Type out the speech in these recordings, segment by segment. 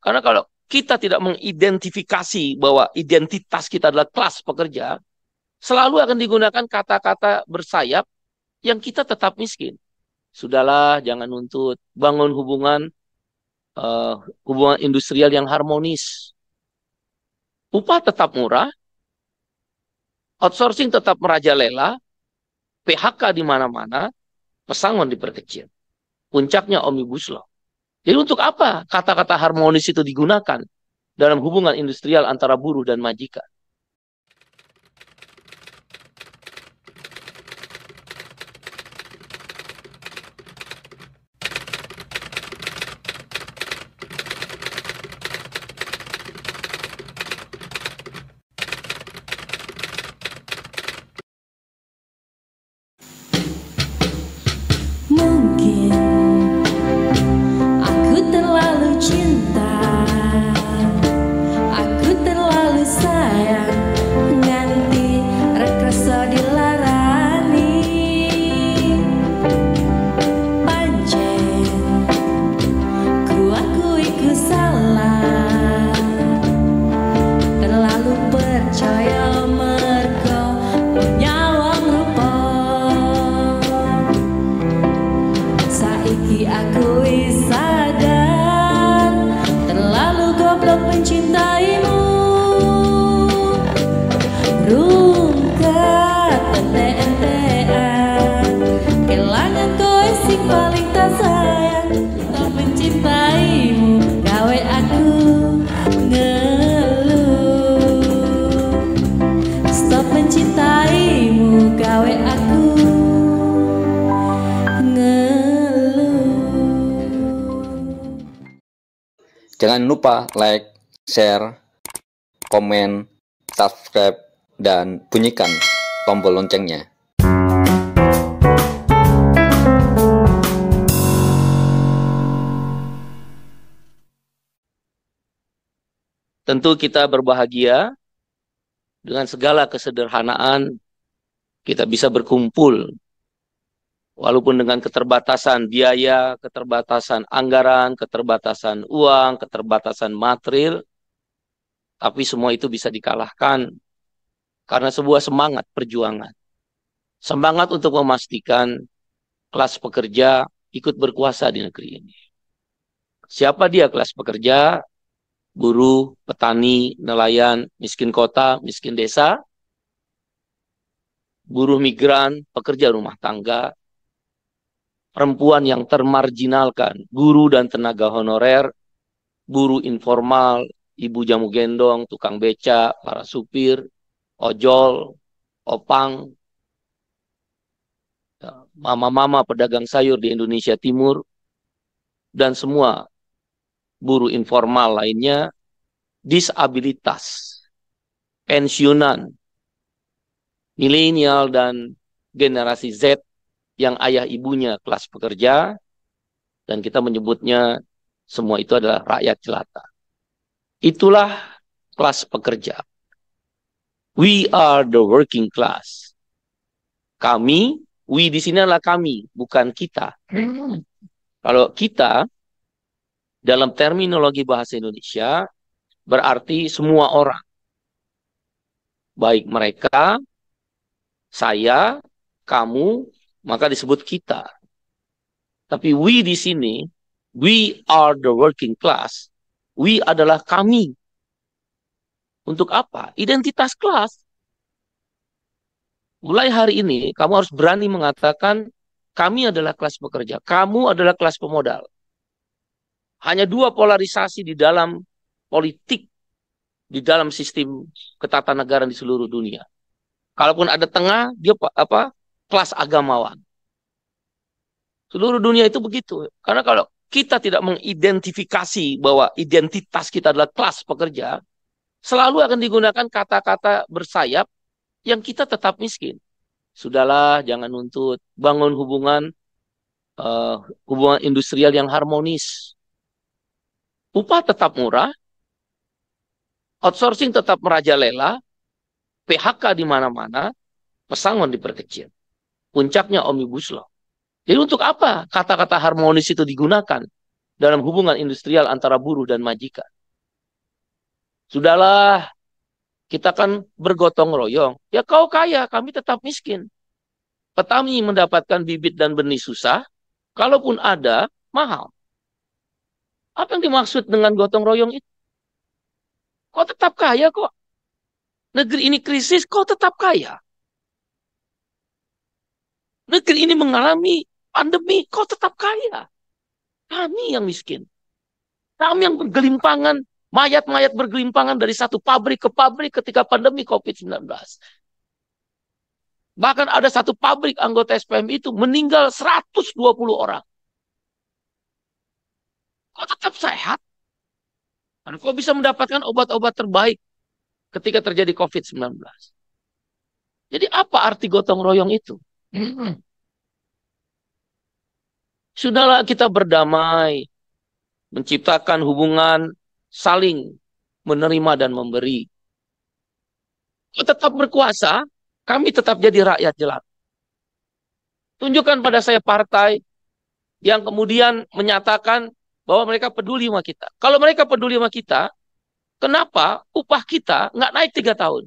Karena kalau kita tidak mengidentifikasi bahwa identitas kita adalah kelas pekerja, selalu akan digunakan kata-kata bersayap yang kita tetap miskin. Sudahlah, jangan nuntut. Bangun hubungan industrial yang harmonis. Upah tetap murah, outsourcing tetap merajalela, PHK di mana-mana, pesangon diperkecil. Puncaknya Omnibus Law. Jadi untuk apa kata-kata harmonis itu digunakan dalam hubungan industrial antara buruh dan majikan? Jangan lupa like, share, komen, subscribe, dan bunyikan tombol loncengnya. Tentu kita berbahagia dengan segala kesederhanaan kita bisa berkumpul. Walaupun dengan keterbatasan biaya, keterbatasan anggaran, keterbatasan uang, keterbatasan material, tapi semua itu bisa dikalahkan karena sebuah semangat perjuangan. Semangat untuk memastikan kelas pekerja ikut berkuasa di negeri ini. Siapa dia kelas pekerja? Buruh, petani, nelayan, miskin kota, miskin desa, buruh migran, pekerja rumah tangga, perempuan yang termarginalkan, guru dan tenaga honorer, buruh informal, ibu jamu gendong, tukang beca, para supir, ojol, opang, mama-mama pedagang sayur di Indonesia Timur, dan semua buruh informal lainnya, disabilitas, pensiunan, milenial dan generasi Z yang ayah ibunya kelas pekerja, dan kita menyebutnya semua itu adalah rakyat jelata. Itulah kelas pekerja. We are the working class. Kami, we di sini adalah kami, bukan kita. Kalau kita, dalam terminologi bahasa Indonesia, berarti semua orang. Baik mereka, saya, kamu, maka disebut kita. Tapi we di sini, we are the working class. We adalah kami. Untuk apa? Identitas kelas. Mulai hari ini, kamu harus berani mengatakan, kami adalah kelas pekerja. Kamu adalah kelas pemodal. Hanya dua polarisasi di dalam politik, di dalam sistem ketatanegaraan di seluruh dunia. Kalaupun ada tengah, dia kelas agamawan. Seluruh dunia itu begitu. Karena kalau kita tidak mengidentifikasi bahwa identitas kita adalah kelas pekerja, Selalu akan digunakan kata-kata bersayap yang kita tetap miskin. Sudahlah, jangan nuntut. Bangun eh, hubungan industrial yang harmonis. Upah tetap murah, outsourcing tetap merajalela, PHK di mana-mana, pesangon diperkecil. Puncaknya Omnibus Law. Jadi untuk apa kata-kata harmonis itu digunakan dalam hubungan industrial antara buruh dan majikan? Sudahlah, kita kan bergotong royong. Ya kau kaya, kami tetap miskin. Petani mendapatkan bibit dan benih susah, kalaupun ada, mahal. Apa yang dimaksud dengan gotong royong itu? Kau tetap kaya kok. Negeri ini krisis, kau tetap kaya. Negeri ini mengalami pandemi, kau tetap kaya. Kami yang miskin. Kami yang bergelimpangan, mayat-mayat bergelimpangan dari satu pabrik ke pabrik ketika pandemi COVID-19. Bahkan ada satu pabrik anggota SPM itu meninggal 120 orang. Kau tetap sehat. Dan kau bisa mendapatkan obat-obat terbaik ketika terjadi COVID-19. Jadi apa arti gotong royong itu? Sudahlah kita berdamai, menciptakan hubungan saling menerima dan memberi. Kau tetap berkuasa, kami tetap jadi rakyat jelata. Tunjukkan pada saya partai yang kemudian menyatakan bahwa mereka peduli sama kita. Kalau mereka peduli sama kita, kenapa upah kita nggak naik 3 tahun?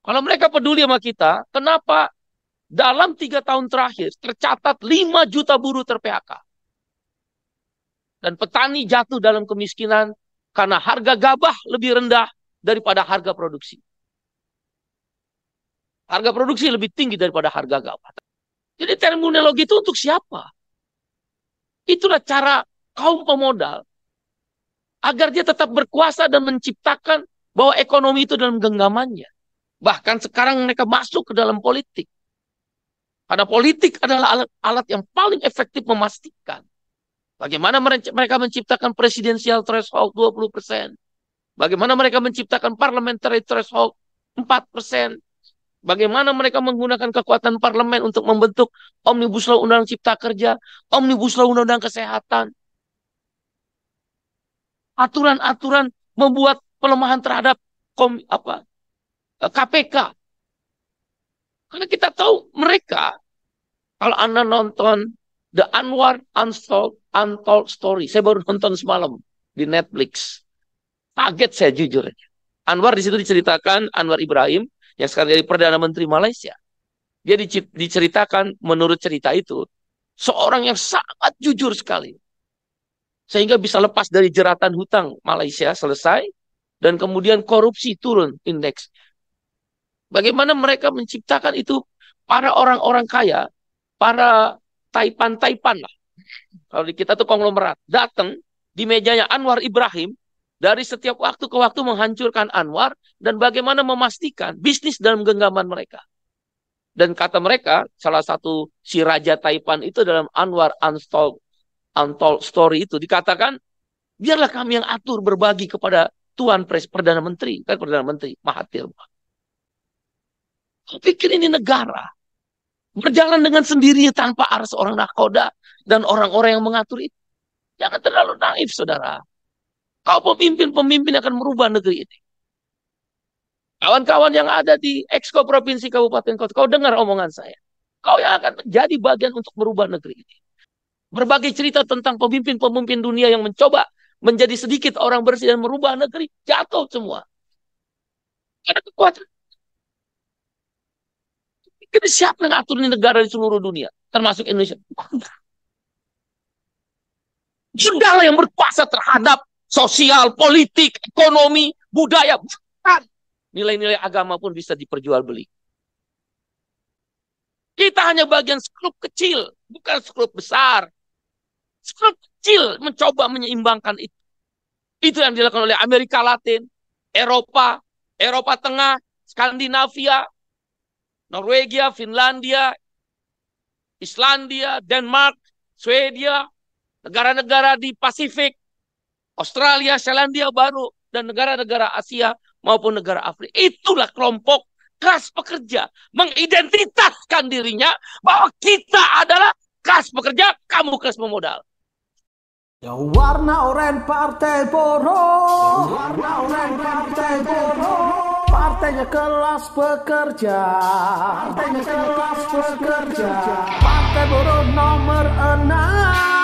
Kalau mereka peduli sama kita, kenapa dalam 3 tahun terakhir tercatat 5 juta buruh ter-PHK? Dan petani jatuh dalam kemiskinan karena harga gabah lebih rendah daripada harga produksi. Harga produksi lebih tinggi daripada harga gabah. Jadi terminologi itu untuk siapa? Itulah cara kaum pemodal agar dia tetap berkuasa dan menciptakan bahwa ekonomi itu dalam genggamannya. Bahkan sekarang mereka masuk ke dalam politik. Karena politik adalah alat yang paling efektif memastikan bagaimana mereka menciptakan presidensial threshold 20%. Bagaimana mereka menciptakan parliamentary threshold 4%. Bagaimana mereka menggunakan kekuatan parlemen untuk membentuk Omnibus Law Undang-Undang Cipta Kerja, Omnibus Law Undang-Undang Kesehatan. Aturan-aturan membuat pelemahan terhadap KPK. Karena kita tahu mereka, kalau Anda nonton The Anwar Untold Story, saya baru nonton semalam di Netflix. Kaget saya jujur aja. Anwar di situ diceritakan, Anwar Ibrahim, yang sekarang jadi Perdana Menteri Malaysia. Dia diceritakan, menurut cerita itu, seorang yang sangat jujur sekali. Sehingga bisa lepas dari jeratan hutang Malaysia selesai, dan kemudian korupsi turun indeks. Bagaimana mereka menciptakan itu para orang-orang kaya, para taipan-taipan lah. Kalau di kita tuh konglomerat. Datang di mejanya Anwar Ibrahim, dari setiap waktu ke waktu menghancurkan Anwar, dan bagaimana memastikan bisnis dalam genggaman mereka. Dan kata mereka, salah satu si Raja Taipan itu dalam Anwar Untold Story itu, dikatakan, biarlah kami yang atur berbagi kepada Tuan Perdana Menteri. Kan Perdana Menteri, Mahathir. Saya pikir ini negara. Berjalan dengan sendirinya tanpa ada seorang nakoda dan orang-orang yang mengatur itu. Jangan terlalu naif, saudara. Kau pemimpin-pemimpin akan merubah negeri ini. Kawan-kawan yang ada di Exco Provinsi Kabupaten Kota, kau dengar omongan saya. Kau yang akan menjadi bagian untuk merubah negeri ini. Berbagai cerita tentang pemimpin-pemimpin dunia yang mencoba menjadi sedikit orang bersih dan merubah negeri, jatuh semua. Ada kekuatan. Kita siapa yang ngatur ini negara di seluruh dunia, termasuk Indonesia? Sudahlah yang berkuasa terhadap sosial, politik, ekonomi, budaya. Bukan. Nilai-nilai agama pun bisa diperjualbeli. Kita hanya bagian skrup kecil, bukan skrup besar. Skrup kecil mencoba menyeimbangkan itu. Itu yang dilakukan oleh Amerika Latin, Eropa, Eropa Tengah, Skandinavia, Norwegia, Finlandia, Islandia, Denmark, Swedia, negara-negara di Pasifik, Australia, Selandia Baru, dan negara-negara Asia maupun negara Afrika. Itulah kelompok kelas pekerja. Mengidentitaskan dirinya bahwa kita adalah kelas pekerja, kamu kelas pemodal. Ya warna oranye partai buruh, warna oranye partai buruh, partainya kelas pekerja, partainya kelas pekerja, partai buruh nomor 6.